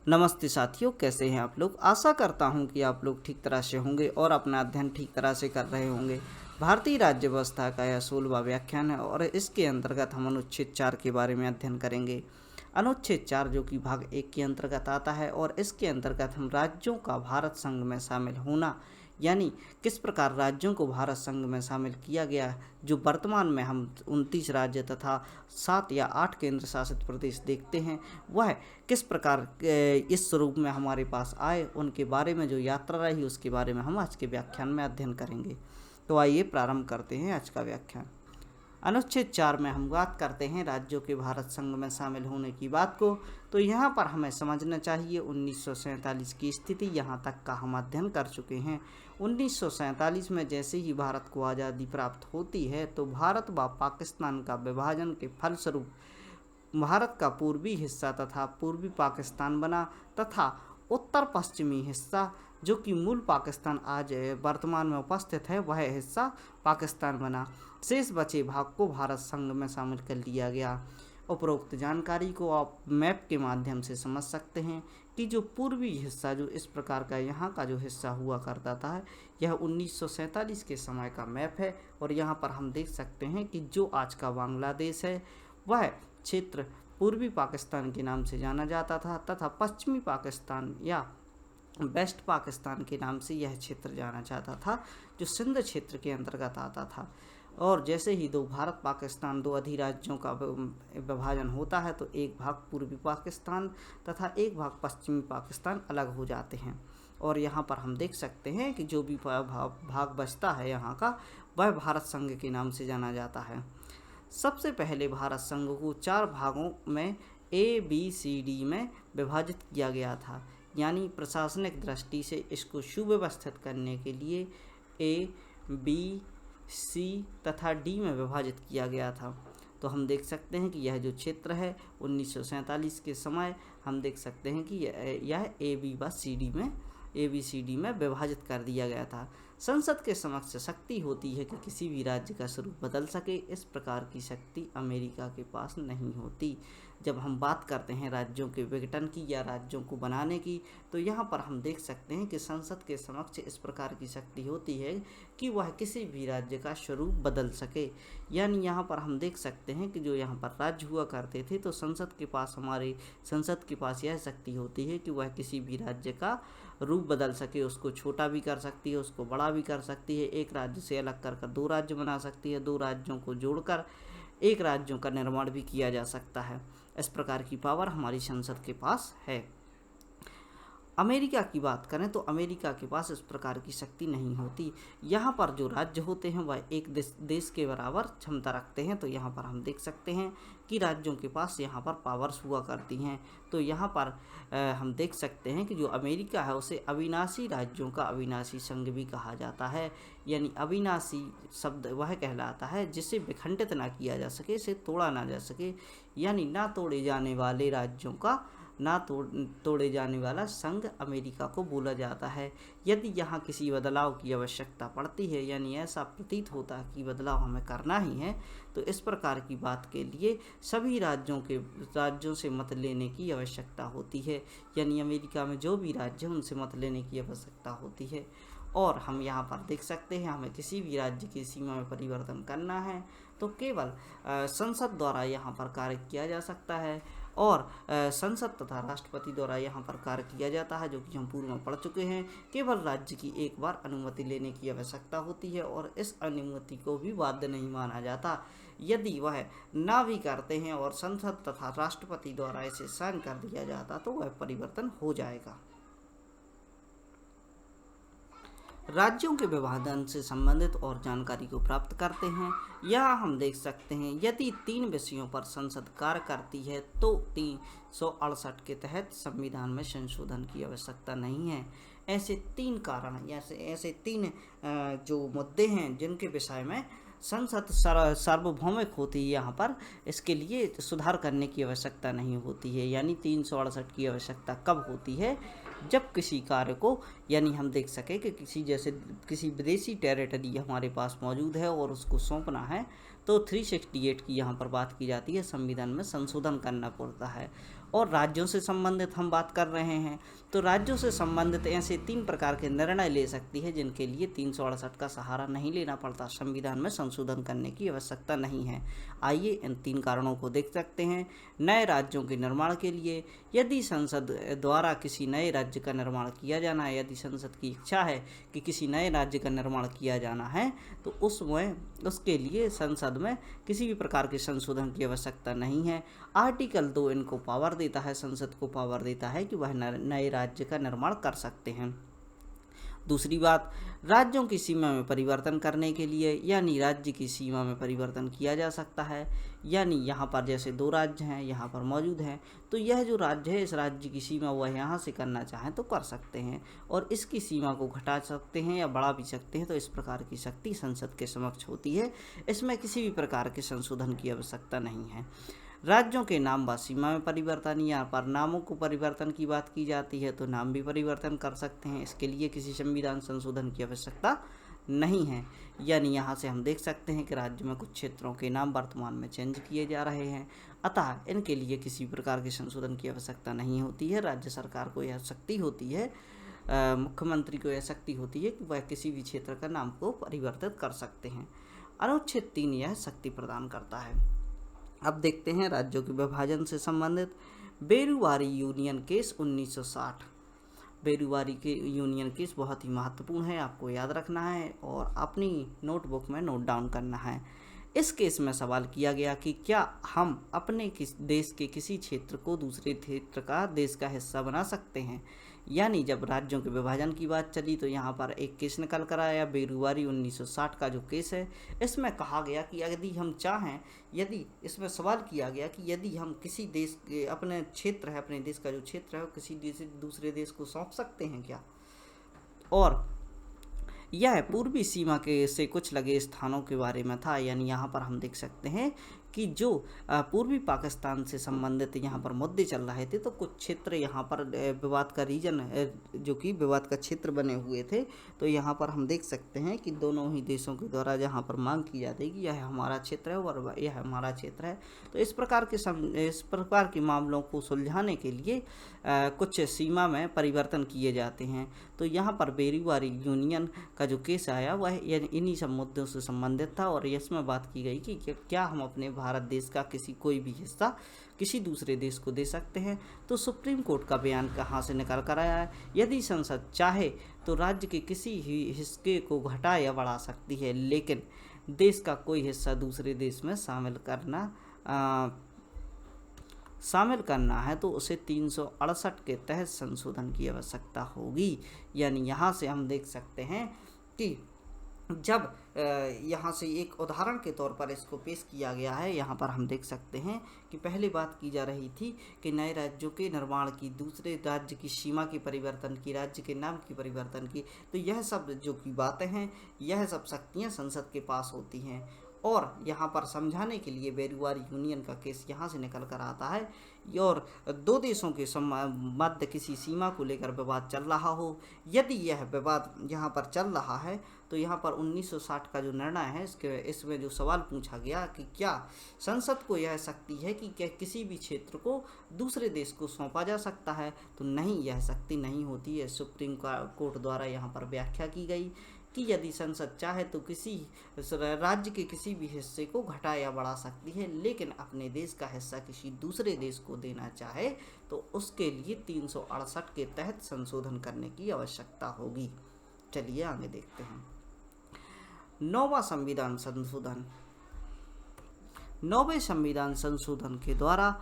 नमस्ते साथियों, कैसे हैं आप लोग। आशा करता हूं कि आप लोग ठीक तरह से होंगे और अपना अध्ययन ठीक तरह से कर रहे होंगे। भारतीय राज्य व्यवस्था का यह 16वां व्याख्यान है और इसके अंतर्गत हम अनुच्छेद 4 के बारे में अध्ययन करेंगे। अनुच्छेद 4 जो कि भाग 1 के अंतर्गत आता है और इसके अंतर्गत हम राज्यों का भारत संघ में शामिल होना, यानी किस प्रकार राज्यों को भारत संघ में शामिल किया गया है। जो वर्तमान में हम 29 राज्य तथा 7 या 8 केंद्र शासित प्रदेश देखते हैं, वह किस प्रकार इस स्वरूप में हमारे पास आए, उनके बारे में जो यात्रा रही उसके बारे में हम आज के व्याख्यान में अध्ययन करेंगे। तो आइए प्रारंभ करते हैं आज का व्याख्यान। अनुच्छेद 4 में हम बात करते हैं राज्यों के भारत संघ में शामिल होने की बात को। तो यहाँ पर हमें समझना चाहिए 1947 की स्थिति, यहाँ तक का हम अध्ययन कर चुके हैं। 1947 में जैसे ही भारत को आज़ादी प्राप्त होती है तो भारत व पाकिस्तान का विभाजन के फलस्वरूप भारत का पूर्वी हिस्सा तथा पूर्वी पाकिस्तान बना तथा उत्तर पश्चिमी हिस्सा जो कि मूल पाकिस्तान आज वर्तमान में उपस्थित है, वह हिस्सा पाकिस्तान बना। शेष बचे भाग को भारत संघ में शामिल कर लिया गया। उपरोक्त जानकारी को आप मैप के माध्यम से समझ सकते हैं कि जो पूर्वी हिस्सा जो इस प्रकार का यहाँ का जो हिस्सा हुआ करता था, यह 1947 के समय का मैप है। और यहाँ पर हम देख सकते हैं कि जो आज का बांग्लादेश है वह क्षेत्र पूर्वी पाकिस्तान के नाम से जाना जाता था तथा पश्चिमी पाकिस्तान या वेस्ट पाकिस्तान के नाम से यह क्षेत्र जाना जाता था, जो सिंध क्षेत्र के अंतर्गत आता था। और जैसे ही दो भारत पाकिस्तान दो अधिराज्यों का विभाजन होता है तो एक भाग पूर्वी पाकिस्तान तथा एक भाग पश्चिमी पाकिस्तान अलग हो जाते हैं। और यहाँ पर हम देख सकते हैं कि जो भी भाग बचता है यहाँ का, वह भारत संघ के नाम से जाना जाता है। सबसे पहले भारत संघ को 4 भागों में ABCD में विभाजित किया गया था, यानी प्रशासनिक दृष्टि से इसको सुव्यवस्थित करने के लिए A, B, C तथा D में विभाजित किया गया था। तो हम देख सकते हैं कि यह जो क्षेत्र है 1947 के समय हम देख सकते हैं कि यह ABCD में विभाजित कर दिया गया था। संसद के समक्ष शक्ति होती है कि किसी भी राज्य का स्वरूप बदल सके, इस प्रकार की शक्ति अमेरिका के पास नहीं होती। जब हम बात करते हैं राज्यों के विघटन की या राज्यों को बनाने की, तो यहाँ पर हम देख सकते हैं कि संसद के समक्ष इस प्रकार की शक्ति होती है कि वह किसी भी राज्य का स्वरूप बदल सके। यानी यहाँ पर हम देख सकते हैं कि जो यहाँ पर राज्य हुआ करते थे तो संसद के पास यह शक्ति होती है कि वह किसी भी राज्य का रूप बदल सके, उसको छोटा भी कर सकती है, उसको बड़ा भी कर सकती है। एक राज्य से अलग कर 2 राज्य बना सकती है, 2 राज्यों को जोड़कर एक राज्यों का निर्माण भी किया जा सकता है। इस प्रकार की पावर हमारी संसद के पास है। अमेरिका की बात करें तो अमेरिका के पास इस प्रकार की शक्ति नहीं होती। यहाँ पर जो राज्य होते हैं वह एक देश के बराबर क्षमता रखते हैं। तो यहाँ पर हम देख सकते हैं कि राज्यों के पास यहाँ पर पावर्स हुआ करती हैं। तो यहाँ पर हम देख सकते हैं कि जो अमेरिका है उसे अविनाशी राज्यों का अविनाशी संघ भी कहा जाता है। यानी अविनाशी शब्द वह कहलाता है जिसे विखंडित ना किया जा सके, इसे तोड़ा ना जा सके, यानी ना तोड़े जाने वाले राज्यों का तोड़े जाने वाला संघ अमेरिका को बोला जाता है। यदि यहाँ किसी बदलाव की आवश्यकता पड़ती है, यानी ऐसा प्रतीत होता है कि बदलाव हमें करना ही है, तो इस प्रकार की बात के लिए सभी राज्यों से मत लेने की आवश्यकता होती है। यानी अमेरिका में जो भी राज्य हैं उनसे मत लेने की आवश्यकता होती है। और हम यहाँ पर देख सकते हैं हमें किसी भी राज्य की सीमा में परिवर्तन करना है तो केवल संसद द्वारा यहाँ पर कार्य किया जा सकता है और संसद तथा राष्ट्रपति द्वारा यहाँ पर कार्य किया जाता है, जो कि हम पूर्व में पढ़ चुके हैं। केवल राज्य की एक बार अनुमति लेने की आवश्यकता होती है और इस अनुमति को भी बाध्य नहीं माना जाता। यदि वह ना भी करते हैं और संसद तथा राष्ट्रपति द्वारा इसे साइन कर दिया जाता तो वह परिवर्तन हो जाएगा। राज्यों के विभाजन से संबंधित और जानकारी को प्राप्त करते हैं। यहाँ हम देख सकते हैं यदि 3 विषयों पर संसद कार्य करती है तो 368 के तहत संविधान में संशोधन की आवश्यकता नहीं है। ऐसे 3 कारण ऐसे 3 जो मुद्दे हैं जिनके विषय में संसद सार्वभौमिक होती है, यहाँ पर इसके लिए सुधार करने की आवश्यकता नहीं होती है। यानी 368 की आवश्यकता कब होती है? जब किसी कार्य को, यानी हम देख सके कि किसी विदेशी टेरिटरी हमारे पास मौजूद है और उसको सौंपना है, तो 368 की यहाँ पर बात की जाती है, संविधान में संशोधन करना पड़ता है। और राज्यों से संबंधित हम बात कर रहे हैं, तो राज्यों से संबंधित ऐसे 3 प्रकार के निर्णय ले सकती है जिनके लिए 368 का सहारा नहीं लेना पड़ता, संविधान में संशोधन करने की आवश्यकता नहीं है। आइए इन 3 कारणों को देख सकते हैं। नए राज्यों के निर्माण के लिए, यदि संसद द्वारा किसी नए राज्य का निर्माण किया जाना है, यदि संसद की इच्छा है कि किसी नए राज्य का निर्माण किया जाना है, तो उसके लिए संसद में किसी भी प्रकार के संशोधन की आवश्यकता नहीं है। आर्टिकल 2 इनको पावर देता है, संसद को पावर देता है कि वह नए राज्य का निर्माण कर सकते हैं। दूसरी बात, राज्यों की सीमा में परिवर्तन करने के लिए, यानी राज्य की सीमा में परिवर्तन किया जा सकता है, यानी यहाँ पर जैसे 2 राज्य हैं यहाँ पर मौजूद हैं, तो यह जो राज्य है इस राज्य की सीमा वह यहाँ से करना चाहें तो कर सकते हैं और इसकी सीमा को घटा सकते हैं या बढ़ा भी सकते हैं। तो इस प्रकार की शक्ति संसद के समक्ष होती है, इसमें किसी भी प्रकार के संशोधन की आवश्यकता नहीं है। राज्यों के नाम व सीमा में परिवर्तन, यहाँ पर नामों को परिवर्तन की बात की जाती है तो नाम भी परिवर्तन कर सकते हैं, इसके लिए किसी संविधान संशोधन की आवश्यकता नहीं है। यानी यहाँ से हम देख सकते हैं कि राज्य में कुछ क्षेत्रों के नाम वर्तमान में चेंज किए जा रहे हैं, अतः इनके लिए किसी प्रकार के संशोधन की आवश्यकता नहीं होती है। राज्य सरकार को यह शक्ति होती है, मुख्यमंत्री को यह शक्ति होती है कि वह किसी भी क्षेत्र का नाम को परिवर्तित कर सकते हैं। अनुच्छेद 3 यह शक्ति प्रदान करता है। अब देखते हैं राज्यों के विभाजन से संबंधित बेरुवारी यूनियन केस 1960। बेरुवारी के यूनियन केस बहुत ही महत्वपूर्ण है, आपको याद रखना है और अपनी नोटबुक में नोट डाउन करना है। इस केस में सवाल किया गया कि क्या हम अपने देश के किसी क्षेत्र को दूसरे क्षेत्र का देश का हिस्सा बना सकते हैं। यानी जब राज्यों के विभाजन की बात चली तो यहाँ पर एक केस निकल कर आया, बेरुवारी 1960 का जो केस है, इसमें कहा गया कि यदि हम चाहें, यदि इसमें सवाल किया गया कि यदि हम किसी देश के अपने क्षेत्र है, अपने देश का जो क्षेत्र है वो किसी दूसरे देश को सौंप सकते हैं क्या। और यह पूर्वी सीमा के से कुछ लगे स्थानों के बारे में था। यानी यहाँ पर हम देख सकते हैं कि जो पूर्वी पाकिस्तान से संबंधित यहाँ पर मुद्दे चल रहे थे, तो कुछ क्षेत्र यहाँ पर विवाद का रीजन जो कि विवाद का क्षेत्र बने हुए थे, तो यहाँ पर हम देख सकते हैं कि दोनों ही देशों के द्वारा जहाँ पर मांग की जाती है कि यह हमारा क्षेत्र है और यह हमारा क्षेत्र है। तो इस प्रकार के मामलों को सुलझाने के लिए कुछ सीमा में परिवर्तन किए जाते हैं। तो यहाँ पर बेरुवारी यूनियन का जो केस आया वह इन्हीं सब मुद्दों से संबंधित था और इसमें बात की गई कि क्या हम अपने भारत देश का कोई भी हिस्सा किसी दूसरे देश को दे सकते हैं। तो सुप्रीम कोर्ट का बयान कहाँ से निकल कर आया है, यदि संसद चाहे तो राज्य के किसी ही हिस्से को घटा या बढ़ा सकती है, लेकिन देश का कोई हिस्सा दूसरे देश में शामिल करना है तो उसे 368 के तहत संशोधन की आवश्यकता होगी। यानी यहाँ से हम देख सकते हैं कि जब यहाँ से एक उदाहरण के तौर पर इसको पेश किया गया है, यहाँ पर हम देख सकते हैं कि पहले बात की जा रही थी कि नए राज्यों के निर्माण की, दूसरे राज्य की सीमा के परिवर्तन की, राज्य के नाम की परिवर्तन की, तो यह सब जो की बातें हैं यह सब शक्तियाँ संसद के पास होती हैं। और यहाँ पर समझाने के लिए बेरुवारी यूनियन का केस यहाँ से निकल कर आता है। और 2 देशों के मध्य किसी सीमा को लेकर विवाद चल रहा हो, यदि यह विवाद यहाँ पर चल रहा है तो यहाँ पर 1960 का जो निर्णय है इसमें जो सवाल पूछा गया कि क्या संसद को यह शक्ति है कि क्या किसी भी क्षेत्र को दूसरे देश को सौंपा जा सकता है, तो नहीं, यह शक्ति नहीं होती है। सुप्रीम कोर्ट द्वारा यहाँ पर व्याख्या की गई कि यदि संसद चाहे तो किसी राज्य के किसी भी हिस्से को घटा या बढ़ा सकती है, लेकिन अपने देश का हिस्सा किसी दूसरे देश को देना चाहे तो उसके लिए 368 के तहत संशोधन करने की आवश्यकता होगी। चलिए आगे देखते हैं। 9वां संविधान संशोधन। 9वें संविधान संशोधन के द्वारा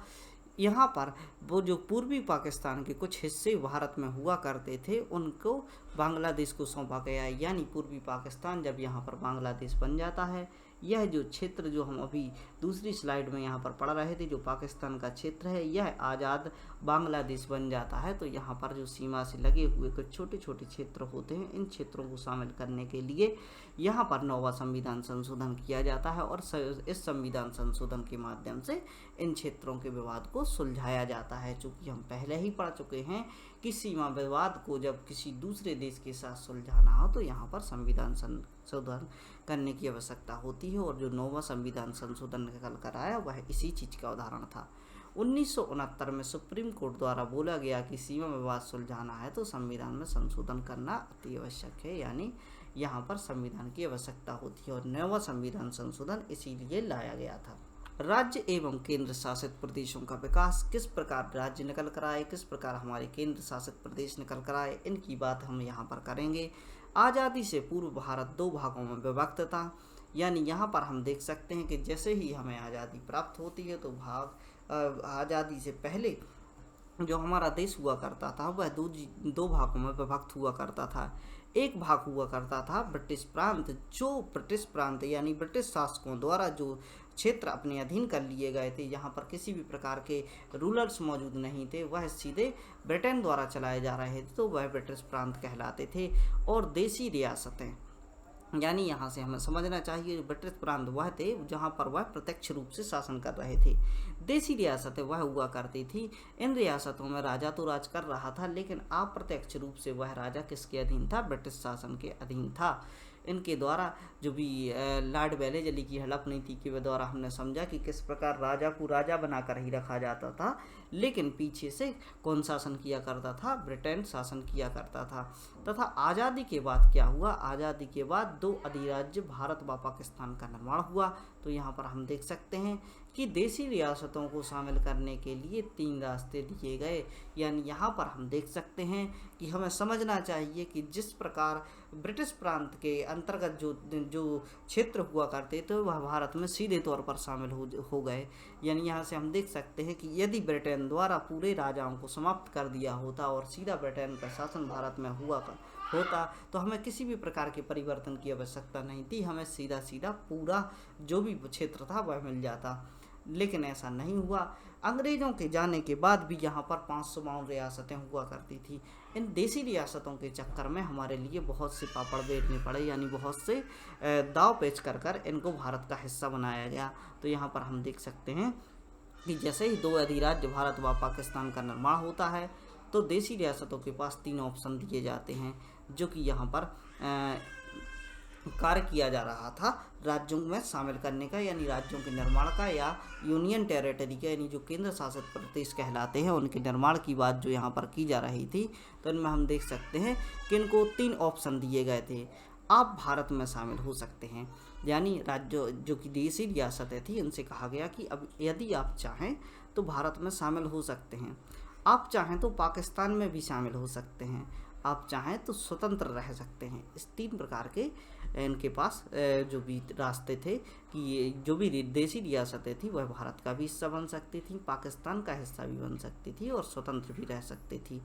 यहाँ पर वो जो पूर्वी पाकिस्तान के कुछ हिस्से भारत में हुआ करते थे उनको बांग्लादेश को सौंपा गया है। यानी पूर्वी पाकिस्तान जब यहाँ पर बांग्लादेश बन जाता है, यह जो क्षेत्र जो हम अभी दूसरी स्लाइड में यहाँ पर पढ़ रहे थे, जो पाकिस्तान का क्षेत्र है, यह आज़ाद बांग्लादेश बन जाता है। तो यहाँ पर जो सीमा से लगे हुए कुछ छोटे छोटे क्षेत्र होते हैं, इन क्षेत्रों को शामिल करने के लिए यहाँ पर 9वां संविधान संशोधन किया जाता है और इस संविधान संशोधन के माध्यम से इन क्षेत्रों के विवाद को सुलझाया जाता है। चूँकि हम पहले ही पढ़ चुके हैं कि सीमा विवाद को जब किसी दूसरे देश के साथ सुलझाना हो तो यहाँ पर संविधान संशोधन करने की आवश्यकता होती है और जो 9वां संविधान संशोधन निकल कर आया वह इसी चीज़ का उदाहरण था। 1969 में सुप्रीम कोर्ट द्वारा बोला गया कि सीमा विवाद सुलझाना है तो संविधान में संशोधन करना अति आवश्यक है, यानी यहाँ पर संविधान की आवश्यकता होती है और नवा संविधान संशोधन इसीलिए लाया गया था। राज्य एवं केंद्र शासित प्रदेशों का विकास, किस प्रकार राज्य निकल कर आए, किस प्रकार हमारे केंद्र शासित प्रदेश निकल कर आए, इनकी बात हम यहाँ पर करेंगे। आज़ादी से पूर्व भारत दो भागों में विभक्त था, यानी यहाँ पर हम देख सकते हैं कि जैसे ही हमें आज़ादी प्राप्त होती है तो आज़ादी से पहले जो हमारा देश हुआ करता था वह दो भागों में विभक्त हुआ करता था। एक भाग हुआ करता था ब्रिटिश प्रांत, जो ब्रिटिश प्रांत यानी ब्रिटिश शासकों द्वारा जो क्षेत्र अपने अधीन कर लिए गए थे, यहाँ पर किसी भी प्रकार के रूलर्स मौजूद नहीं थे, वह सीधे ब्रिटेन द्वारा चलाए जा रहे थे, तो वह ब्रिटिश प्रांत कहलाते थे। और देसी रियासतें, यानी यहाँ से हमें समझना चाहिए ब्रिटिश प्रांत वह थे जहाँ पर वह प्रत्यक्ष रूप से शासन कर रहे थे। देसी रियासतें वह हुआ करती थी, इन रियासतों में राजा तो राज कर रहा था, लेकिन अप्रत्यक्ष रूप से वह राजा किसके अधीन था? ब्रिटिश शासन के अधीन था। इनके द्वारा जो भी लॉर्ड वेलेस्ली की हड़प नीति के द्वारा हमने समझा कि किस प्रकार राजा को राजा बनाकर ही रखा जाता था, लेकिन पीछे से कौन शासन किया करता था? ब्रिटेन शासन किया करता था। तथा आज़ादी के बाद क्या हुआ? आज़ादी के बाद दो अधिराज्य भारत व पाकिस्तान का निर्माण हुआ। तो यहाँ पर हम देख सकते हैं कि देसी रियासतों को शामिल करने के लिए 3 रास्ते दिए गए, यानी यहाँ पर हम देख सकते हैं कि हमें समझना चाहिए कि जिस प्रकार ब्रिटिश प्रांत के अंतर्गत जो क्षेत्र हुआ करते थे वह भारत में सीधे तौर पर शामिल हो गए। यानी यहाँ से हम देख सकते हैं कि यदि ब्रिटेन द्वारा पूरे राजाओं को समाप्त कर दिया होता और सीधा ब्रिटेन का शासन भारत में होता तो हमें किसी भी प्रकार के परिवर्तन की आवश्यकता नहीं थी, हमें सीधा सीधा पूरा जो भी क्षेत्र था वह मिल जाता, लेकिन ऐसा नहीं हुआ। अंग्रेज़ों के जाने के बाद भी यहाँ पर 552 रियासतें हुआ करती थी। इन देसी रियासतों के चक्कर में हमारे लिए बहुत से पापड़ बेलने पड़े, यानी बहुत से दाव पेच कर इनको भारत का हिस्सा बनाया गया। तो यहाँ पर हम देख सकते हैं कि जैसे ही 2 अधिराज्य भारत व पाकिस्तान का निर्माण होता है तो देसी रियासतों के पास 3 ऑप्शन दिए जाते हैं, जो कि यहाँ पर कार्य किया जा रहा था राज्यों में शामिल करने का, यानी राज्यों के निर्माण का, या यूनियन टेरिटरी का, यानी जो केंद्र शासित प्रदेश कहलाते हैं उनके निर्माण की बात जो यहाँ पर की जा रही थी। तो इनमें हम देख सकते हैं कि इनको 3 ऑप्शन दिए गए थे। आप भारत में शामिल हो सकते हैं, यानी राज्य जो कि देसी रियासतें थी इनसे कहा गया कि अब यदि आप चाहें तो भारत में शामिल हो सकते हैं, आप चाहें तो पाकिस्तान में भी शामिल हो सकते हैं, आप चाहें तो स्वतंत्र रह सकते हैं। इस 3 प्रकार के इनके पास जो भी रास्ते थे कि ये जो भी देसी रियासतें थी वह भारत का भी हिस्सा बन सकती थी, पाकिस्तान का हिस्सा भी बन सकती थी और स्वतंत्र भी रह सकती थी।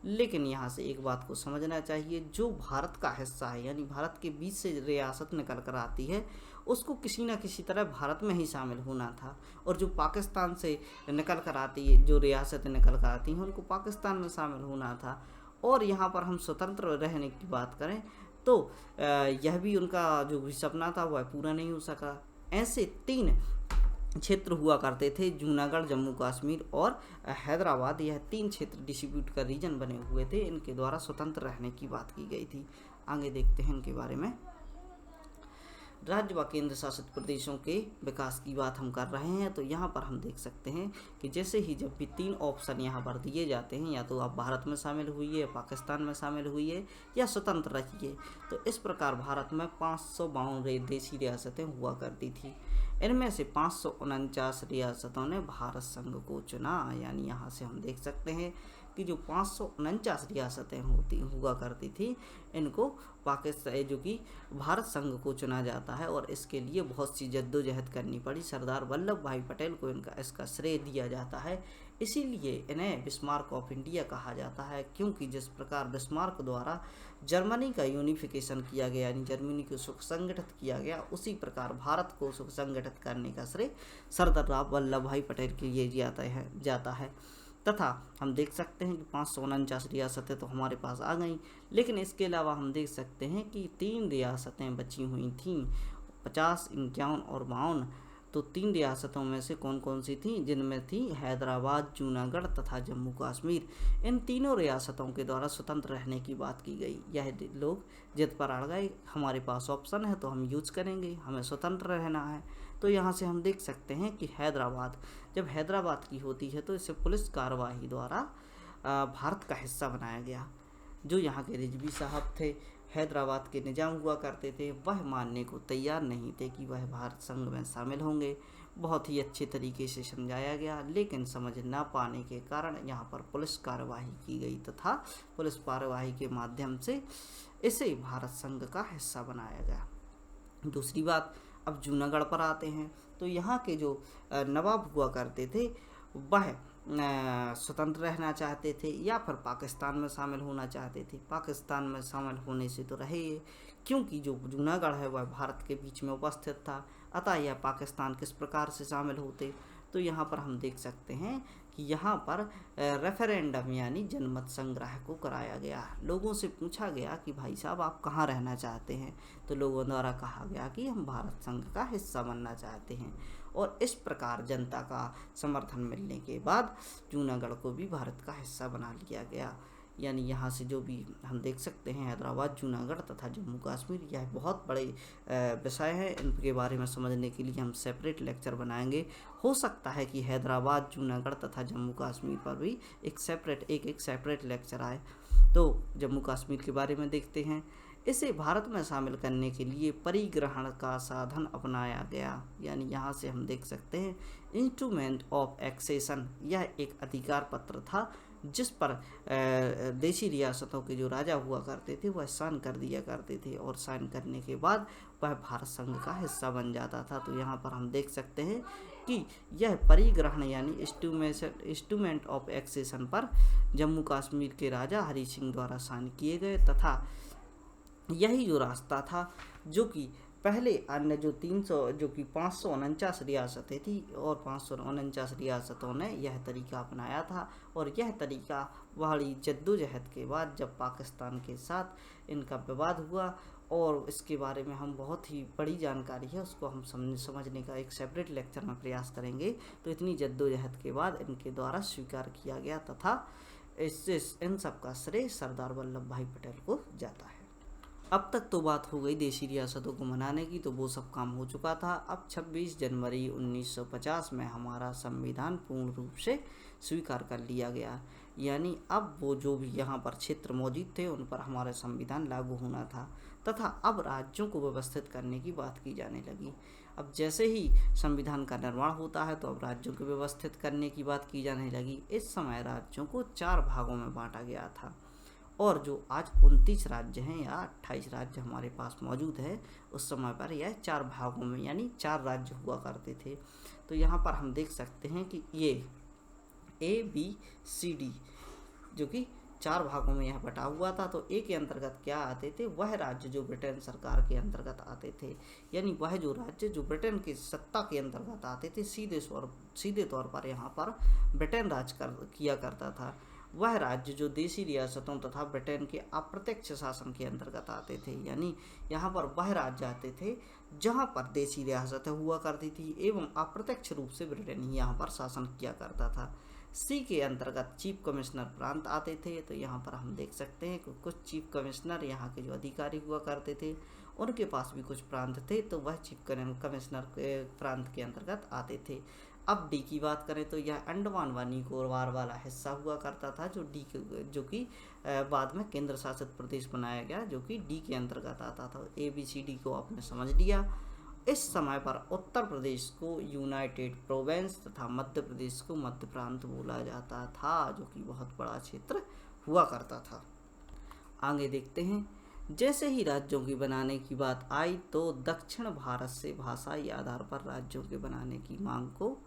लेकिन यहाँ से एक बात को समझना चाहिए, जो भारत का हिस्सा है यानी भारत के बीच से रियासत निकल कर आती है उसको किसी न किसी तरह भारत में ही शामिल होना था, और जो पाकिस्तान से निकल कर आती है, जो रियासतें निकल कर आती हैं उनको पाकिस्तान में शामिल होना था। और यहाँ पर हम स्वतंत्र रहने की बात करें तो यह भी उनका जो भी सपना था वह पूरा नहीं हो सका। ऐसे 3 क्षेत्र हुआ करते थे, जूनागढ़, जम्मू कश्मीर और हैदराबाद, यह 3 क्षेत्र डिस्ट्रीब्यूट का रीजन बने हुए थे, इनके द्वारा स्वतंत्र रहने की बात की गई थी। आगे देखते हैं इनके बारे में। राज्य व केंद्र शासित प्रदेशों के विकास की बात हम कर रहे हैं, तो यहाँ पर हम देख सकते हैं कि जैसे ही जब भी 3 ऑप्शन यहाँ पर दिए जाते हैं, या तो आप भारत में शामिल हुई है, पाकिस्तान में शामिल हुई है, या स्वतंत्र रहिए, तो इस प्रकार भारत में 552 देसी रियासतें हुआ करती थी। इनमें से 549 रियासतों ने भारत संघ को चुना, यानी यहाँ से हम देख सकते हैं कि जो 549 रियासतें हुआ करती थी इनको पाकिस्तान जो कि भारत संघ को चुना जाता है, और इसके लिए बहुत सी जद्दोजहद करनी पड़ी। सरदार वल्लभ भाई पटेल को इसका श्रेय दिया जाता है, इसीलिए इन्हें बिस्मार्क ऑफ इंडिया कहा जाता है, क्योंकि जिस प्रकार बिस्मार्क द्वारा जर्मनी का यूनिफिकेशन किया गया, यानी जर्मनी को सुसंगठित किया गया, उसी प्रकार भारत को सुसंगठित करने का श्रेय सरदार वल्लभ भाई पटेल के लिए जाता है। तथा हम देख सकते हैं कि 549 रियासतें तो हमारे पास आ गई, लेकिन इसके अलावा हम देख सकते हैं कि 3 रियासतें बची हुई थीं, 50, 51 और 52। तो 3 रियासतों में से कौन कौन सी थीं? जिनमें थी हैदराबाद, जूनागढ़ तथा जम्मू कश्मीर। इन तीनों रियासतों के द्वारा स्वतंत्र रहने की बात की गई। यह लोग जिद पर अड़ गए, हमारे पास ऑप्शन है तो हम यूज करेंगे, हमें स्वतंत्र रहना है। तो यहाँ से हम देख सकते हैं कि हैदराबाद, जब हैदराबाद की होती है तो इसे पुलिस कार्यवाही द्वारा भारत का हिस्सा बनाया गया। जो यहाँ के रिजवी साहब थे, हैदराबाद के निजाम हुआ करते थे, वह मानने को तैयार नहीं थे कि वह भारत संघ में शामिल होंगे। बहुत ही अच्छे तरीके से समझाया गया, लेकिन समझ ना पाने के कारण यहाँ पर पुलिस कार्यवाही की गई तथा पुलिस कार्यवाही के माध्यम से इसे भारत संघ का हिस्सा बनाया गया। दूसरी बात, अब जूनागढ़ पर आते हैं। तो यहाँ के जो नवाब हुआ करते थे वह स्वतंत्र रहना चाहते थे या फिर पाकिस्तान में शामिल होना चाहते थे। पाकिस्तान में शामिल होने से तो रहे, क्योंकि जो जूनागढ़ है वह भारत के बीच में उपस्थित था, अतः यह पाकिस्तान किस प्रकार से शामिल होते। तो यहाँ पर हम देख सकते हैं कि यहाँ पर रेफरेंडम यानी जनमत संग्रह को कराया गया। लोगों से पूछा गया कि भाई साहब आप कहाँ रहना चाहते हैं, तो लोगों द्वारा कहा गया कि हम भारत संघ का हिस्सा बनना चाहते हैं, और इस प्रकार जनता का समर्थन मिलने के बाद जूनागढ़ को भी भारत का हिस्सा बना लिया गया। यानी यहाँ से जो भी हम देख सकते हैं हैदराबाद, जूनागढ़ तथा जम्मू कश्मीर, यह बहुत बड़े विषय हैं। इनके बारे में समझने के लिए हम सेपरेट लेक्चर बनाएंगे। हो सकता है कि हैदराबाद, जूनागढ़ तथा जम्मू कश्मीर पर भी एक सेपरेट लेक्चर आए। तो जम्मू कश्मीर के बारे में देखते हैं। इसे भारत में शामिल करने के लिए परिग्रहण का साधन अपनाया गया। यानी यहाँ से हम देख सकते हैं इंस्ट्रूमेंट ऑफ एक्सेशन, यह एक अधिकार पत्र था जिस पर देशी रियासतों के जो राजा हुआ करते थे वह साइन कर दिया करते थे, और साइन करने के बाद वह भारत संघ का हिस्सा बन जाता था। तो यहाँ पर हम देख सकते हैं कि यह परिग्रहण यानी इंस्ट्रूमेंट ऑफ एक्सेशन पर जम्मू कश्मीर के राजा हरि सिंह द्वारा साइन किए गए, तथा यही जो रास्ता था जो कि पहले अन्य जो 549 रियासतें थी और 549 रियासतों ने यह तरीका अपनाया था। और यह तरीका बड़ी जद्दोजहद के बाद जब पाकिस्तान के साथ इनका विवाद हुआ, और इसके बारे में हम बहुत ही बड़ी जानकारी है उसको हम समझने का एक सेपरेट लेक्चर में प्रयास करेंगे। तो इतनी जद्दोजहद के बाद इनके द्वारा स्वीकार किया गया, तथा इससे इन सब का श्रेय सरदार वल्लभ भाई पटेल को जाता है। अब तक तो बात हो गई देशी रियासतों को मनाने की, तो वो सब काम हो चुका था। अब 26 जनवरी 1950 में हमारा संविधान पूर्ण रूप से स्वीकार कर लिया गया। यानी अब वो जो भी यहाँ पर क्षेत्र मौजूद थे उन पर हमारा संविधान लागू होना था, तथा अब राज्यों को व्यवस्थित करने की बात की जाने लगी। अब जैसे ही संविधान का निर्माण होता है तो अब राज्यों को व्यवस्थित करने की बात की जाने लगी। इस समय राज्यों को 4 भागों में बांटा गया था, और जो आज 29 राज्य हैं या 28 राज्य हमारे पास मौजूद है, उस समय पर यह 4 भागों में यानी 4 राज्य हुआ करते थे। तो यहाँ पर हम देख सकते हैं कि ये ABCD जो कि 4 भागों में यह बटा हुआ था। तो ए के अंतर्गत क्या आते थे, वह राज्य जो ब्रिटेन सरकार के अंतर्गत आते थे, यानी वह जो राज्य जो ब्रिटेन की सत्ता के अंतर्गत आते थे, सीधे तौर पर यहाँ पर ब्रिटेन राज किया करता था। वह राज्य जो देशी रियासतों तथा ब्रिटेन के अप्रत्यक्ष शासन के अंतर्गत आते थे, यानी यहाँ पर वह राज्य आते थे जहाँ पर देशी रियासतें हुआ करती थी एवं अप्रत्यक्ष रूप से ब्रिटेन ही यहाँ पर शासन किया करता था। सी के अंतर्गत चीफ कमिश्नर प्रांत आते थे। तो यहाँ पर हम देख सकते हैं कि कुछ चीफ कमिश्नर यहाँ के जो अधिकारी हुआ करते थे उनके पास भी कुछ प्रांत थे, तो वह चीफ कमिश्नर के प्रांत के अंतर्गत आते थे। अब डी की बात करें तो यह अंडमान व निकोबार वाला हिस्सा हुआ करता था, जो कि बाद में केंद्र शासित प्रदेश बनाया गया, जो कि डी के अंतर्गत आता था। ABCD को आपने समझ लिया। इस समय पर उत्तर प्रदेश को यूनाइटेड प्रोविंस तथा मध्य प्रदेश को मध्य प्रांत बोला जाता था, जो कि बहुत बड़ा क्षेत्र हुआ करता था। आगे देखते हैं। जैसे ही राज्यों की बनाने की बात आई तो दक्षिण भारत से भाषाई आधार पर राज्यों के बनाने की मांग को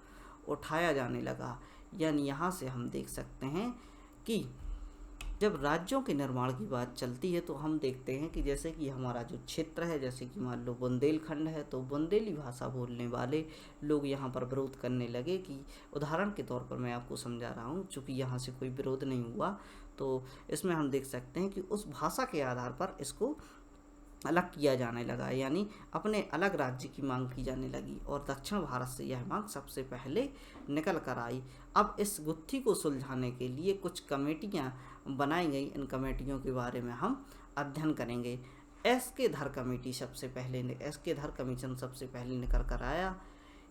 उठाया जाने लगा। यानी यहाँ से हम देख सकते हैं कि जब राज्यों के निर्माण की बात चलती है तो हम देखते हैं कि जैसे कि हमारा जो क्षेत्र है, जैसे कि मान लो बुंदेलखंड है, तो बुंदेली भाषा बोलने वाले लोग यहाँ पर विरोध करने लगे। कि उदाहरण के तौर पर मैं आपको समझा रहा हूँ, चूँकि यहाँ से कोई विरोध नहीं हुआ, तो इसमें हम देख सकते हैं कि उस भाषा के आधार पर इसको अलग किया जाने लगा, यानी अपने अलग राज्य की मांग की जाने लगी, और दक्षिण भारत से यह मांग सबसे पहले निकल कर आई। अब इस गुत्थी को सुलझाने के लिए कुछ कमेटियां बनाई गई। इन कमेटियों के बारे में हम अध्ययन करेंगे। एस के धर कमेटी सबसे पहले, एस के धर कमीशन सबसे पहले निकल कर आया।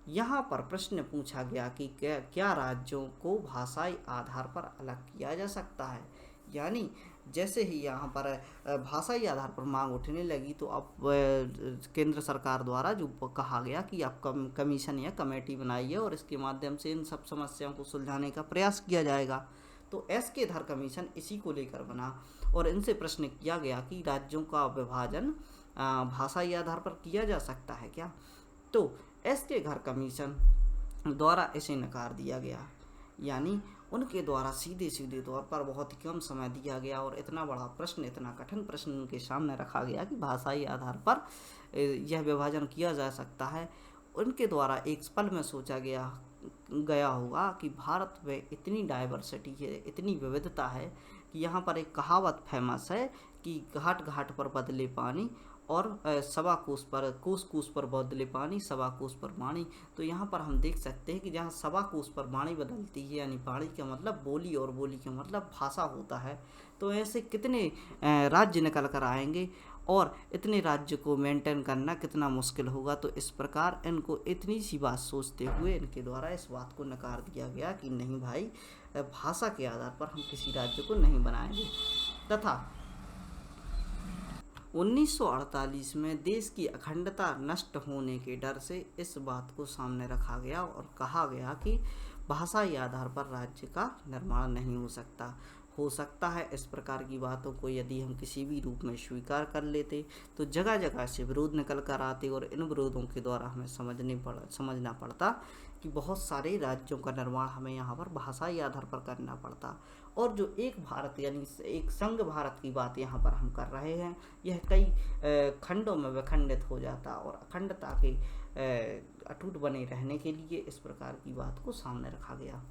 यहाँ पर प्रश्न पूछा गया कि क्या राज्यों को भाषाई आधार पर अलग किया जा सकता है। यानी जैसे ही यहाँ पर भाषाई आधार पर मांग उठने लगी तो अब केंद्र सरकार द्वारा जो कहा गया कि आप कमीशन या कमेटी बनाइए और इसके माध्यम से इन सब समस्याओं को सुलझाने का प्रयास किया जाएगा। तो एस.के. धर कमीशन इसी को लेकर बना और इनसे प्रश्न किया गया कि राज्यों का विभाजन भाषाई आधार पर किया जा सकता है क्या। तो एस.के. धर कमीशन द्वारा इसे नकार दिया गया। यानी उनके द्वारा सीधे तौर पर बहुत ही कम समय दिया गया और इतना बड़ा प्रश्न, इतना कठिन प्रश्न उनके सामने रखा गया कि भाषाई आधार पर यह विभाजन किया जा सकता है। उनके द्वारा एक पल में सोचा गया होगा कि भारत में इतनी डाइवर्सिटी है, इतनी विविधता है कि यहाँ पर एक कहावत फेमस है कि घाट घाट पर बदले पानी और सवा कोस पर बदले पानी, सवा कोस पर वाणी। तो यहाँ पर हम देख सकते हैं कि जहाँ सवा कोस पर वाणी बदलती है, यानी वाणी का मतलब बोली और बोली का मतलब भाषा होता है। तो ऐसे कितने राज्य निकल कर आएंगे और इतने राज्य को मेंटेन करना कितना मुश्किल होगा। तो इस प्रकार इनको इतनी सी बात सोचते हुए इनके द्वारा इस बात को नकार दिया गया कि नहीं भाई, भाषा के आधार पर हम किसी राज्य को नहीं बनाएंगे। तथा 1948 में देश की अखंडता नष्ट होने के डर से इस बात को सामने रखा गया और कहा गया कि भाषाई आधार पर राज्य का निर्माण नहीं हो सकता है। इस प्रकार की बातों को यदि हम किसी भी रूप में स्वीकार कर लेते तो जगह जगह से विरोध निकल कर आते और इन विरोधों के द्वारा हमें समझना पड़ता कि बहुत सारे राज्यों का निर्माण हमें यहाँ पर भाषाई आधार पर करना पड़ता। और जो एक भारत यानी एक संघ भारत की बात यहाँ पर हम कर रहे हैं, यह कई खंडों में विखंडित हो जाता और अखंडता के अटूट बने रहने के लिए इस प्रकार की बात को सामने रखा गया।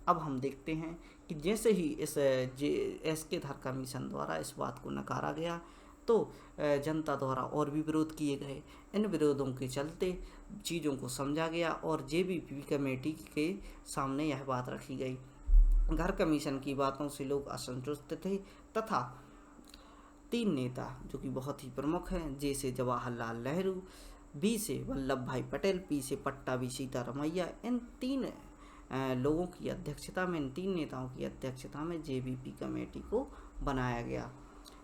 अब हम देखते हैं कि जैसे ही इस एस.के. धर कमीशन द्वारा इस बात को नकारा गया तो जनता द्वारा और भी विरोध किए गए। इन विरोधों के चलते चीज़ों को समझा गया और जे.बी.पी. कमेटी के सामने यह बात रखी गई। धर कमीशन की बातों से लोग असंतुष्ट थे तथा 3 नेता जो कि बहुत ही प्रमुख हैं, जे से जवाहरलाल नेहरू, बी से वल्लभ भाई पटेल, पी से पट्टाभी सीतारमैया, इन 3 लोगों की अध्यक्षता में, इन 3 नेताओं की अध्यक्षता में जे.बी.पी. कमेटी को बनाया गया।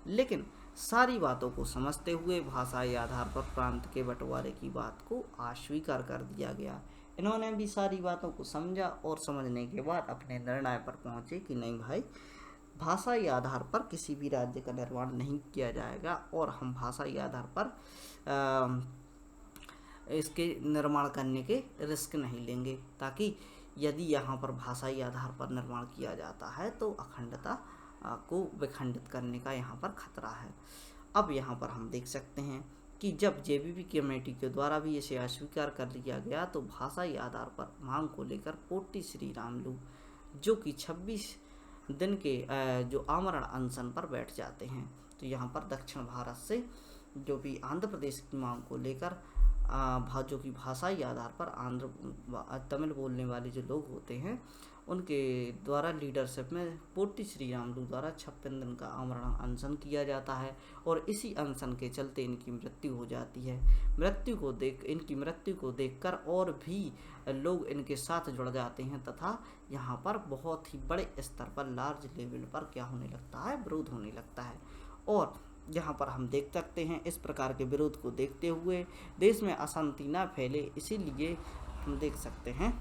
लेकिन सारी बातों को समझते हुए भाषाई आधार पर प्रांत के बंटवारे की बात को अस्वीकार कर दिया गया। इन्होंने भी सारी बातों को समझा और समझने के बाद अपने निर्णय पर पहुंचे कि नहीं भाई, भाषाई आधार पर किसी भी राज्य का निर्माण नहीं किया जाएगा और हम भाषाई आधार पर इसके निर्माण करने के रिस्क नहीं लेंगे, ताकि यदि यहाँ पर भाषाई आधार पर निर्माण किया जाता है तो अखंडता को विखंडित करने का यहाँ पर खतरा है। अब यहाँ पर हम देख सकते हैं कि जब जे.बी.पी. कमेटी के द्वारा भी इसे अस्वीकार कर लिया गया तो भाषाई आधार पर मांग को लेकर पोट्टी श्री रामुलु जो कि 26 दिन के जो आमरण अनशन पर बैठ जाते हैं। तो यहाँ पर दक्षिण भारत से जो भी आंध्र प्रदेश की मांग को लेकर जो कि भाषाई आधार पर तमिल बोलने वाले जो लोग होते हैं उनके द्वारा लीडरशिप में पोट्टी श्री रामुलु द्वारा 56 दिन का आमरण अनशन किया जाता है और इसी अनशन के चलते इनकी मृत्यु हो जाती है। इनकी मृत्यु को देखकर और भी लोग इनके साथ जुड़ जाते हैं तथा यहाँ पर बहुत ही बड़े स्तर पर, लार्ज लेवल पर क्या होने लगता है, विरोध होने लगता है। और यहाँ पर हम देख सकते हैं इस प्रकार के विरोध को देखते हुए देश में अशांति न फैले, इसीलिए हम देख सकते हैं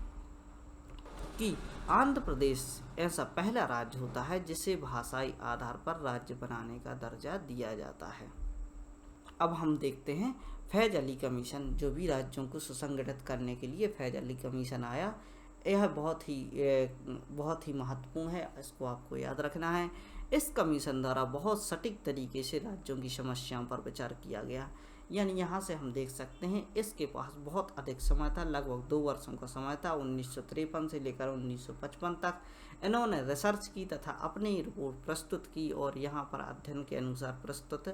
कि आंध्र प्रदेश ऐसा पहला राज्य होता है जिसे भाषाई आधार पर राज्य बनाने का दर्जा दिया जाता है। अब हम देखते हैं फैज अली कमीशन, जो भी राज्यों को सुसंगठित करने के लिए फैज अली कमीशन आया। यह बहुत ही महत्वपूर्ण है, इसको आपको याद रखना है। इस कमीशन द्वारा बहुत सटीक तरीके से राज्यों की समस्याओं पर विचार किया गया। यानी यहाँ से हम देख सकते हैं इसके पास बहुत अधिक समय था, लगभग 2 वर्षों का समय था। 1953 से लेकर 1955 तक इन्होंने रिसर्च की तथा अपनी रिपोर्ट प्रस्तुत की और यहाँ पर अध्ययन के अनुसार प्रस्तुत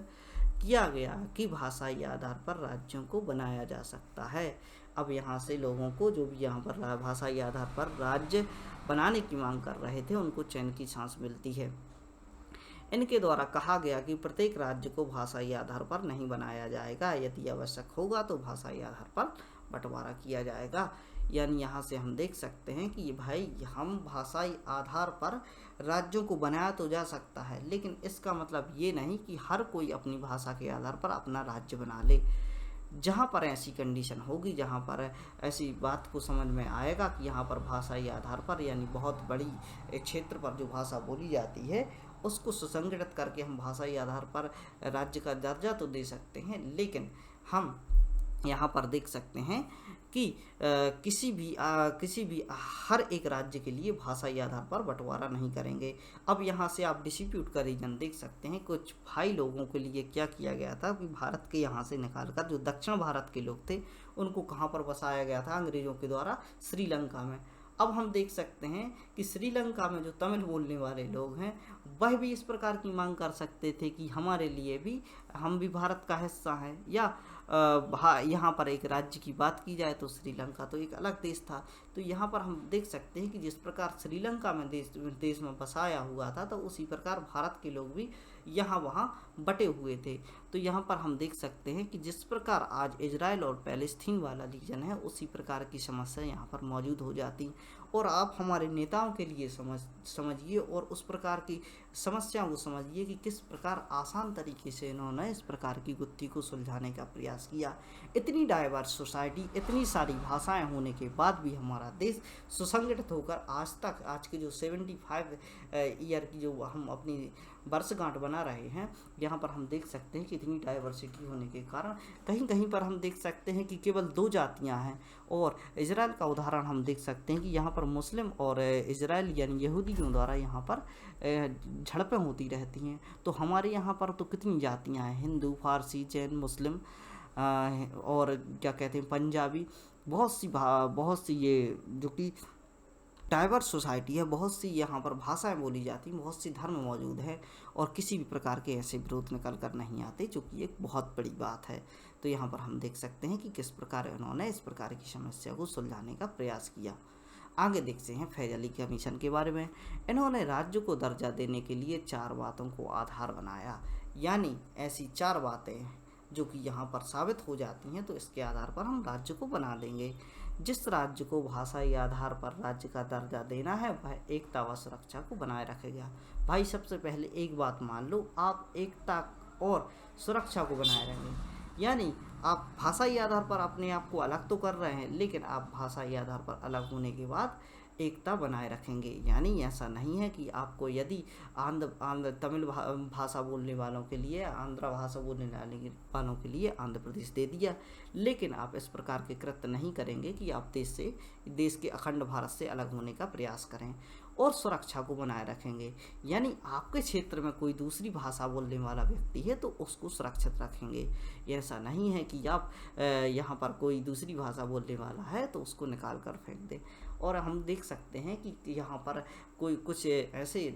किया गया कि भाषाई आधार पर राज्यों को बनाया जा सकता है। अब यहाँ से लोगों को जो भी यहाँ पर भाषाई आधार पर राज्य बनाने की मांग कर रहे थे उनको चैन की सांस मिलती है। इनके द्वारा कहा गया कि प्रत्येक राज्य को भाषाई आधार पर नहीं बनाया जाएगा, यदि आवश्यक होगा तो भाषाई आधार पर बंटवारा किया जाएगा। यानी यहाँ से हम देख सकते हैं कि भाई हम भाषाई आधार पर राज्यों को बनाया तो जा सकता है, लेकिन इसका मतलब ये नहीं कि हर कोई अपनी भाषा के आधार पर अपना राज्य बना ले। जहाँ पर ऐसी कंडीशन होगी, जहाँ पर ऐसी बात को समझ में आएगा कि यहाँ पर भाषाई आधार पर यानी बहुत बड़ी क्षेत्र पर जो भाषा बोली जाती है उसको सुसंगठित करके हम भाषाई आधार पर राज्य का दर्जा तो दे सकते हैं, लेकिन हम यहाँ पर देख सकते हैं कि किसी भी हर एक राज्य के लिए भाषाई आधार पर बंटवारा नहीं करेंगे। अब यहाँ से आप डिस्प्यूट का रीजन देख सकते हैं। कुछ भाई लोगों के लिए क्या किया गया था कि भारत के यहाँ से निकालकर जो दक्षिण भारत के लोग थे उनको कहाँ पर बसाया गया था अंग्रेज़ों के द्वारा, श्रीलंका में। अब हम देख सकते हैं कि श्रीलंका में जो तमिल बोलने वाले लोग हैं वह भी इस प्रकार की मांग कर सकते थे कि हमारे लिए भी, हम भी भारत का हिस्सा हैं। या यहाँ पर एक राज्य की बात की जाए तो श्रीलंका तो एक अलग देश था। तो यहाँ पर हम देख सकते हैं कि जिस प्रकार श्रीलंका में देश में बसाया हुआ था, तो उसी प्रकार भारत के लोग भी यहाँ वहाँ बटे हुए थे। तो यहाँ पर हम देख सकते हैं कि जिस प्रकार आज इजराइल और पैलेस्तीन वाला रीजन है, उसी प्रकार की समस्या यहाँ पर मौजूद हो जाती। और आप हमारे नेताओं के लिए समझिए और उस प्रकार की समस्याओं को समझिए कि किस प्रकार आसान तरीके से इन्होंने इस प्रकार की गुत्थी को सुलझाने का प्रयास किया। इतनी डाइवर्स सोसाइटी, इतनी सारी भाषाएं होने के बाद भी हमारा देश सुसंगठित होकर आज के जो 75 ईयर की जो हम अपनी वर्षगांठ बना रहे हैं, यहाँ पर हम देख सकते हैं कि इतनी डाइवर्सिटी होने के कारण कहीं कहीं पर हम देख सकते हैं कि केवल 2 जातियाँ हैं। और इजराइल का उदाहरण हम देख सकते हैं कि यहाँ पर मुस्लिम और इजराइल यानी यहूदियों द्वारा यहाँ पर झड़पें होती रहती हैं। तो हमारे यहाँ पर तो कितनी जातियाँ हैं, हिंदू, फारसी, जैन, मुस्लिम और क्या कहते हैं पंजाबी, बहुत सी ये जो कि डाइवर्स सोसाइटी है, बहुत सी यहाँ पर भाषाएं बोली जाती हैं, बहुत सी धर्म मौजूद है और किसी भी प्रकार के ऐसे विरोध निकल कर नहीं आते, जो कि एक बहुत बड़ी बात है। तो यहाँ पर हम देख सकते हैं कि किस प्रकार इन्होंने इस प्रकार की समस्या को सुलझाने का प्रयास किया। आगे देखते हैं फैज अली कमीशन के बारे में। इन्होंने राज्य को दर्जा देने के लिए 4 बातों को आधार बनाया, यानी ऐसी 4 बातें जो कि यहाँ पर साबित हो जाती हैं, तो इसके आधार पर हम राज्य को बना लेंगे। जिस राज्य को भाषाई आधार पर राज्य का दर्जा देना है वह एकता व सुरक्षा को बनाए रखेगा। भाई सबसे पहले एक बात मान लो, आप एकता और सुरक्षा को बनाए रहेंगे, यानी आप भाषाई आधार पर अपने आप को अलग तो कर रहे हैं, लेकिन आप भाषाई आधार पर अलग होने के बाद एकता बनाए रखेंगे। यानी ऐसा नहीं है कि आपको यदि तमिल भाषा बोलने वालों के लिए, आंध्र भाषा बोलने वालों के लिए आंध्र प्रदेश दे दिया, लेकिन आप इस प्रकार के कृत्य नहीं करेंगे कि आप देश के अखंड भारत से अलग होने का प्रयास करें। और सुरक्षा को बनाए रखेंगे, यानी आपके क्षेत्र में कोई दूसरी भाषा बोलने वाला व्यक्ति है तो उसको सुरक्षित रखेंगे। ऐसा नहीं है कि आप यहाँ पर कोई दूसरी भाषा बोलने वाला है तो उसको निकाल कर फेंक दें। और हम देख सकते हैं कि यहाँ पर कुछ ऐसे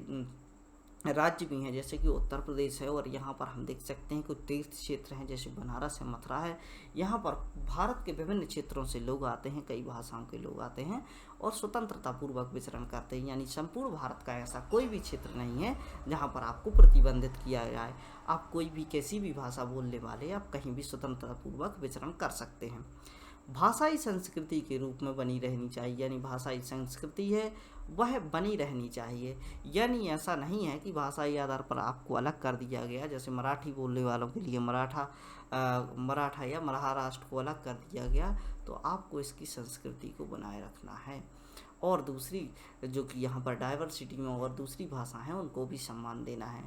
राज्य भी हैं जैसे कि उत्तर प्रदेश है, और यहाँ पर हम देख सकते हैं कुछ तीर्थ क्षेत्र हैं जैसे बनारस है, मथुरा है। यहाँ पर भारत के विभिन्न क्षेत्रों से लोग आते हैं, कई भाषाओं के लोग आते हैं और स्वतंत्रता पूर्वक विचरण करते हैं। यानी संपूर्ण भारत का ऐसा कोई भी क्षेत्र नहीं है जहाँ पर आपको प्रतिबंधित किया जाए। आप कोई भी किसी भी भाषा बोलने वाले आप कहीं भी स्वतंत्रता पूर्वक विचरण कर सकते हैं। भाषाई संस्कृति के रूप में बनी रहनी चाहिए, यानी भाषाई संस्कृति है वह बनी रहनी चाहिए। यानी ऐसा नहीं है कि भाषाई आधार पर आपको अलग कर दिया गया, जैसे मराठी बोलने वालों के लिए मराठा या महाराष्ट्र को अलग कर दिया गया, तो आपको इसकी संस्कृति को बनाए रखना है। और दूसरी जो कि यहाँ पर डाइवर्सिटी में और दूसरी भाषा हैं उनको भी सम्मान देना है।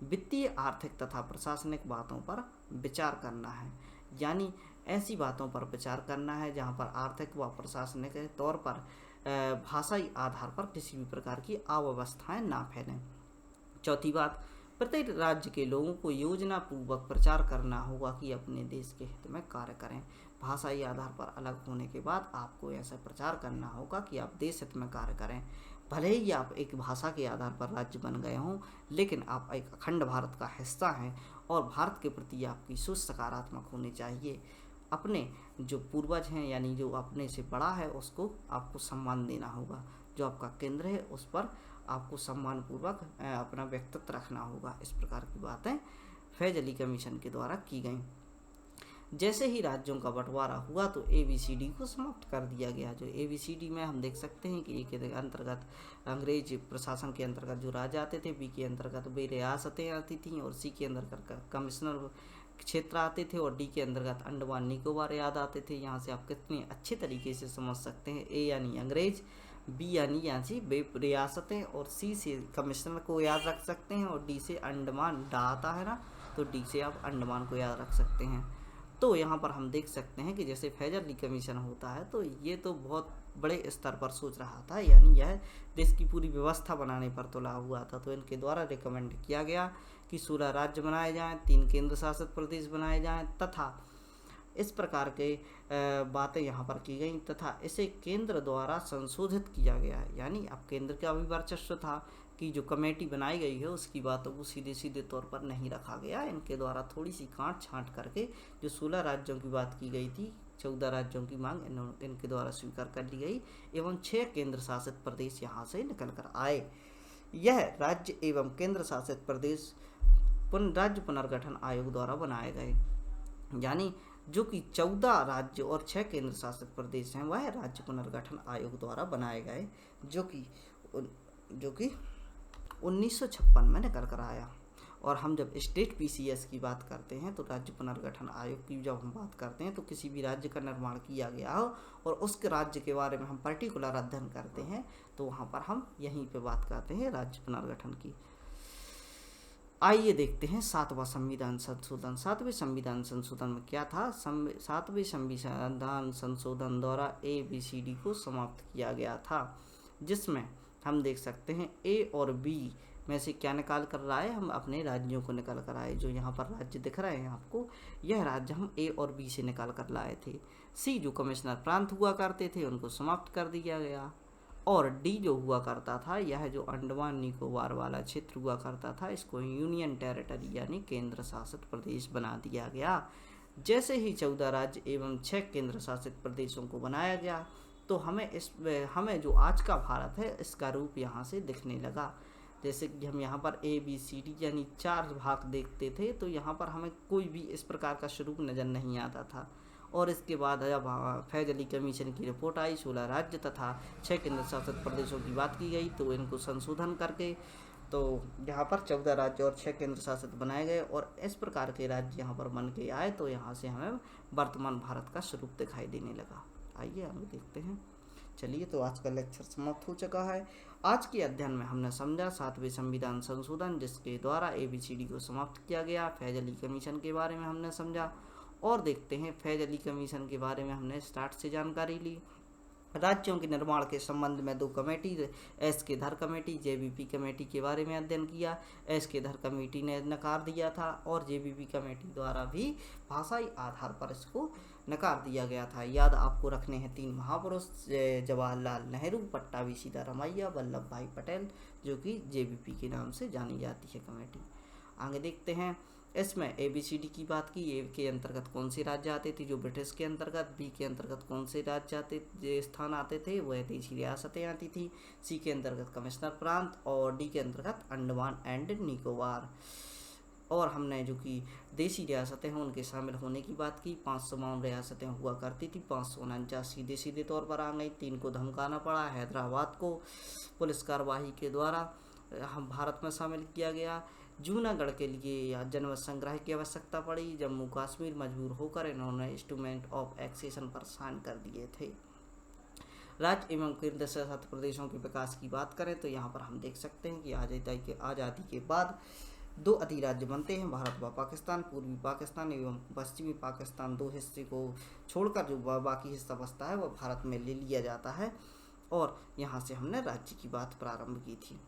वित्तीय, आर्थिक तथा प्रशासनिक बातों पर विचार करना है, यानी ऐसी बातों पर विचार करना है जहाँ पर आर्थिक व प्रशासनिक तौर पर भाषाई आधार पर किसी भी प्रकार की अव्यवस्थाएं ना फैलें। चौथी बात, प्रत्येक राज्य के लोगों को योजना पूर्वक प्रचार करना होगा कि अपने देश के हित में कार्य करें। भाषाई आधार पर अलग होने के बाद आपको ऐसा प्रचार करना होगा कि आप देश हित में कार्य करें। भले ही आप एक भाषा के आधार पर राज्य बन गए हों, लेकिन आप एक अखंड भारत का हिस्सा हैं और भारत के प्रति आपकी सोच सकारात्मक होनी चाहिए। अपने जो पूर्वज हैं यानी जो अपने से बड़ा है उसको आपको सम्मान देना होगा, जो आपका केंद्र है उस पर आपको सम्मानपूर्वक अपना व्यक्तित्व रखना होगा। इस प्रकार की बातें फैज अली कमीशन के द्वारा की गई। जैसे ही राज्यों का बंटवारा हुआ तो ABCD को समाप्त कर दिया गया। जो ABCD में हम देख सकते हैं कि A के अंतर्गत अंग्रेज प्रशासन के अंतर्गत जो राज्य आते थे, B के अंतर्गत वे रियासतें आती थीं और C के अंतर्गत कमिश्नर क्षेत्र आते थे और D के अंतर्गत अंडमान निकोबार याद आते थे। यहाँ से आप कितने अच्छे तरीके से समझ सकते हैं। A यानी अंग्रेज, B यानी यहाँ से वे रियासतें और C से कमिश्नर को याद रख सकते हैं और D से अंडमान डा आता है ना, तो D से आप अंडमान को याद रख सकते हैं। तो यहाँ पर हम देख सकते हैं कि जैसे फेजर ली कमीशन होता है तो ये तो बहुत बड़े स्तर पर सोच रहा था, यानी यह देश की पूरी व्यवस्था बनाने पर तुला हुआ था। तो इनके द्वारा रिकमेंड किया गया कि 16 राज्य बनाए जाएं, 3 केंद्र शासित प्रदेश बनाए जाएं तथा इस प्रकार के बातें यहाँ पर की गई तथा इसे केंद्र द्वारा संशोधित किया गया है। यानी अब केंद्र का भी वर्चस्व था कि जो कमेटी बनाई गई है उसकी बातों को सीधे सीधे तौर पर नहीं रखा गया। इनके द्वारा थोड़ी सी काट छांट करके जो 16 राज्यों की बात की गई थी, 14 राज्यों की मांग इनके द्वारा स्वीकार कर ली गई एवं 6 केंद्र शासित प्रदेश यहाँ से निकल कर आए। यह राज्य एवं केंद्र शासित प्रदेश राज्य पुनर्गठन आयोग द्वारा बनाए गए। यानी जो कि 14 राज्य और 6 केंद्र शासित प्रदेश हैं वह राज्य पुनर्गठन आयोग द्वारा बनाए गए, जो कि 1956 में निकल कर आया। और हम जब स्टेट PCS की बात करते हैं तो राज्य पुनर्गठन आयोग की जब हम बात करते हैं तो किसी भी राज्य का निर्माण किया गया हो और उसके राज्य के बारे में हम पर्टिकुलर अध्ययन करते हैं तो वहाँ पर हम यहीं पे बात करते हैं राज्य पुनर्गठन की। आइए देखते हैं 7वां संविधान संशोधन। 7वें संविधान संशोधन में क्या था? 7वें संविधान संशोधन द्वारा ABCD को समाप्त किया गया था, जिसमें हम देख सकते हैं A और B में से क्या निकाल कर रहा है, हम अपने राज्यों को निकाल कर आए। जो यहाँ पर राज्य दिख रहे हैं आपको, यह राज्य हम A और B से निकाल कर लाए थे। C जो कमिश्नर प्रांत हुआ करते थे उनको समाप्त कर दिया गया और D जो हुआ करता था, यह जो अंडमान निकोबार वाला क्षेत्र हुआ करता था, इसको यूनियन टेरिटरी यानी केंद्र शासित प्रदेश बना दिया गया। जैसे ही 14 राज्य एवं 6 केंद्र शासित प्रदेशों को बनाया गया तो हमें जो आज का भारत है इसका रूप यहाँ से दिखने लगा। जैसे कि हम यहाँ पर ABCD यानी 4 भाग देखते थे तो यहाँ पर हमें कोई भी इस प्रकार का स्वरूप नज़र नहीं आता था। और इसके बाद जब फैज अली कमीशन की रिपोर्ट आई, 16 राज्य तथा 6 केंद्र शासित प्रदेशों की बात की गई तो इनको संशोधन करके तो यहाँ पर 14 राज्य और 6 केंद्र शासित बनाए गए और इस प्रकार के राज्य यहाँ पर बन के आए तो यहाँ से हमें वर्तमान भारत का स्वरूप दिखाई देने लगा। आइए हम देखते हैं। चलिए, तो आज का लेक्चर समाप्त हो चुका है। आज के अध्ययन में हमने समझा 7वें संविधान संशोधन, जिसके द्वारा ABCD को समाप्त किया गया। फैज अली कमीशन के बारे में हमने समझा और देखते हैं फैज अली कमीशन के बारे में हमने स्टार्ट से जानकारी ली। राज्यों के निर्माण के संबंध में 2 कमेटी, एस के धर कमेटी, JBP कमेटी के बारे में अध्ययन किया। एस के धर कमेटी ने नकार दिया था और JBP कमेटी द्वारा भी भाषाई आधार पर इसको नकार दिया गया था। याद आपको रखने हैं 3 महापुरुष, जवाहरलाल नेहरू, पट्टाभी सीतारामैया, वल्लभ भाई पटेल, जो कि JBP के नाम से जानी जाती है कमेटी। आगे देखते हैं। इसमें ABCD की बात की। A के अंतर्गत कौन से राज्य आते थे, जो ब्रिटिश के अंतर्गत। B के अंतर्गत कौन से राज्य स्थान आते थे, वह देशी रियासतें आती थी। C के अंतर्गत कमिश्नर प्रांत और D के अंतर्गत अंडमान एंड निकोबार। और हमने जो कि देशी रियासतें हैं उनके शामिल होने की बात की। 552 रियासतें हुआ करती थी, 549 सीधे सीधे तौर पर आ गई, 3 को धमकाना पड़ा। हैदराबाद को पुलिस कार्रवाई के द्वारा हम भारत में शामिल किया गया। जूनागढ़ के लिए जनमत संग्रह की आवश्यकता पड़ी। जम्मू कश्मीर मजबूर होकर इन्होंने इंस्ट्रूमेंट ऑफ एक्सेशन पर साइन कर दिए थे। राज्य एवं केंद्र शासित प्रदेशों के विकास की बात करें तो यहाँ पर हम देख सकते हैं कि आज़ादी के बाद 2 अधिराज्य बनते हैं, भारत व पाकिस्तान। पूर्वी पाकिस्तान एवं पश्चिमी पाकिस्तान 2 हिस्से को छोड़कर जो बाकी हिस्सा बचता है वह भारत में ले लिया जाता है और यहाँ से हमने राज्य की बात प्रारंभ की थी।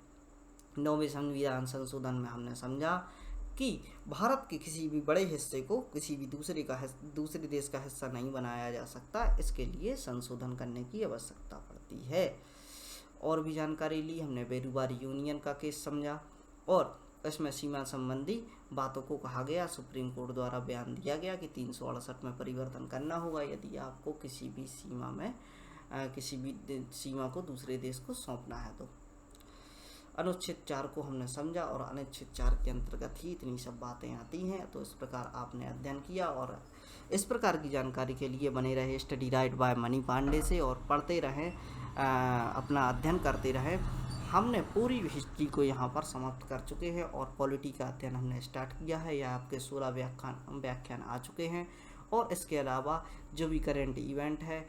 9वें संविधान संशोधन में हमने समझा कि भारत के किसी भी बड़े हिस्से को किसी भी दूसरे देश का हिस्सा नहीं बनाया जा सकता, इसके लिए संशोधन करने की आवश्यकता पड़ती है। और भी जानकारी ली हमने। बेरूबारी यूनियन का केस समझा और इसमें सीमा संबंधी बातों को कहा गया। सुप्रीम कोर्ट द्वारा बयान दिया गया कि 368 में परिवर्तन करना होगा यदि आपको किसी भी सीमा को दूसरे देश को सौंपना है तो। अनुच्छेद 4 को हमने समझा और अनुच्छेद 4 के अंतर्गत ही इतनी सब बातें आती हैं। तो इस प्रकार आपने अध्ययन किया और इस प्रकार की जानकारी के लिए बने रहे study right by Mani Pandey से और पढ़ते रहें, अपना अध्ययन करते रहें। हमने पूरी हिस्ट्री को यहाँ पर समाप्त कर चुके हैं और पॉलिटी का अध्ययन हमने स्टार्ट किया है। यह आपके 16 व्याख्यान आ चुके हैं और इसके अलावा जो भी करंट इवेंट है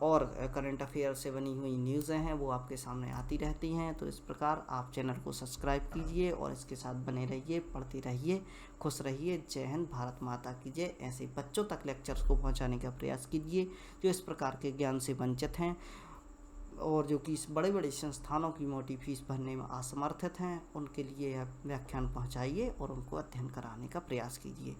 और करंट अफेयर से बनी हुई न्यूज़ें हैं वो आपके सामने आती रहती हैं। तो इस प्रकार आप चैनल को सब्सक्राइब कीजिए और इसके साथ बने रहिए, पढ़ते रहिए, खुश रहिए। जय हिंद, भारत माता की जय। ऐसे बच्चों तक लेक्चर्स को पहुंचाने का प्रयास कीजिए जो इस प्रकार के ज्ञान से वंचित हैं और जो कि इस बड़े बड़े संस्थानों की मोटी फीस भरने में असमर्थित हैं। उनके लिए यह व्याख्यान पहुँचाइए और उनको अध्ययन कराने का प्रयास कीजिए।